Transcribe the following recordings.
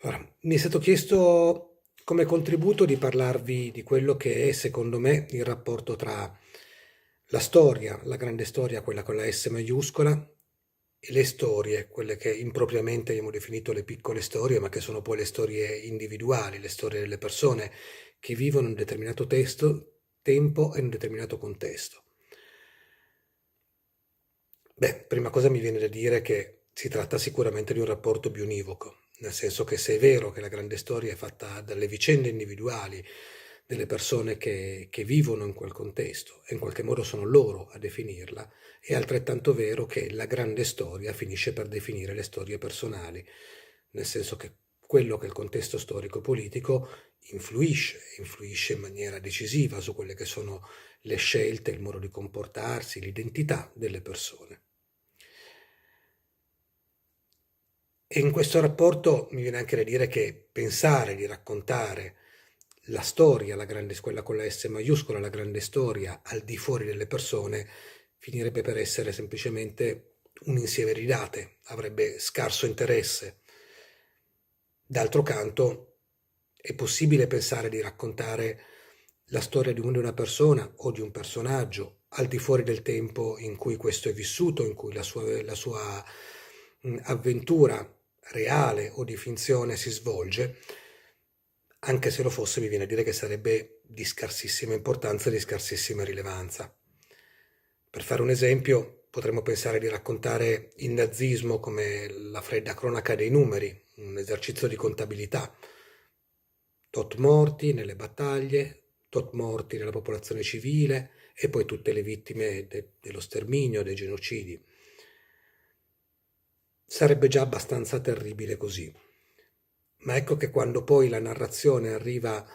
Allora, mi è stato chiesto come contributo di parlarvi di quello che è, secondo me, il rapporto tra la storia, la grande storia, quella con la S maiuscola, e le storie, quelle che impropriamente abbiamo definito le piccole storie, ma che sono poi le storie individuali, le storie delle persone che vivono in un determinato tempo e in un determinato contesto. Beh, prima cosa mi viene da dire che si tratta sicuramente di un rapporto bionivoco, nel senso che se è vero che la grande storia è fatta dalle vicende individuali delle persone che vivono in quel contesto e in qualche modo sono loro a definirla, è altrettanto vero che la grande storia finisce per definire le storie personali, nel senso che quello che è il contesto storico-politico influisce in maniera decisiva su quelle che sono le scelte, il modo di comportarsi, l'identità delle persone. E in questo rapporto mi viene anche da dire che pensare di raccontare la storia, quella con la S maiuscola, la grande storia, al di fuori delle persone, finirebbe per essere semplicemente un insieme di date, avrebbe scarso interesse. D'altro canto, è possibile pensare di raccontare la storia di una persona o di un personaggio al di fuori del tempo in cui questo è vissuto, in cui la sua avventura reale o di finzione si svolge, anche se lo fosse mi viene a dire che sarebbe di scarsissima importanza e di scarsissima rilevanza. Per fare un esempio, potremmo pensare di raccontare il nazismo come la fredda cronaca dei numeri, un esercizio di contabilità. Tot morti nelle battaglie, tot morti nella popolazione civile e poi tutte le vittime dello sterminio, dei genocidi. Sarebbe già abbastanza terribile così. Ma ecco che quando poi la narrazione arriva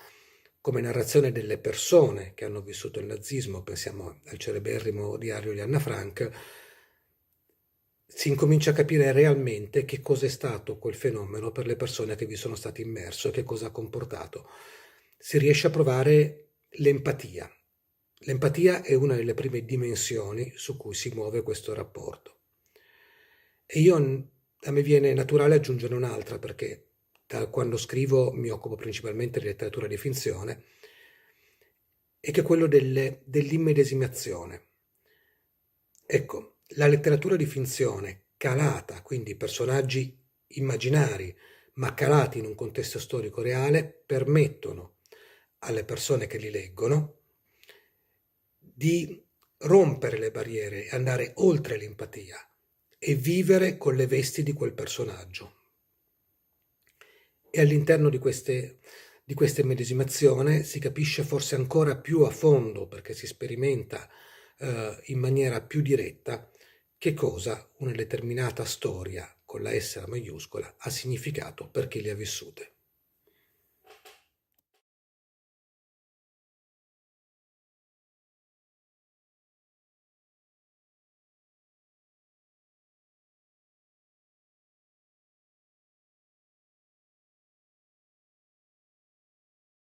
come narrazione delle persone che hanno vissuto il nazismo, pensiamo al celeberrimo diario di Anna Frank, si incomincia a capire realmente che cosa è stato quel fenomeno per le persone che vi sono state immerse, che cosa ha comportato. Si riesce a provare l'empatia. L'empatia è una delle prime dimensioni su cui si muove questo rapporto. E a me viene naturale aggiungere un'altra, perché da quando scrivo mi occupo principalmente di letteratura di finzione, e che è quello dell'immedesimazione. Ecco, la letteratura di finzione calata, quindi personaggi immaginari, ma calati in un contesto storico reale, permettono alle persone che li leggono di rompere le barriere e andare oltre l'empatia e vivere con le vesti di quel personaggio. E all'interno di questa immedesimazione si capisce forse ancora più a fondo, perché si sperimenta in maniera più diretta, che cosa una determinata storia con la S maiuscola ha significato per chi le ha vissute.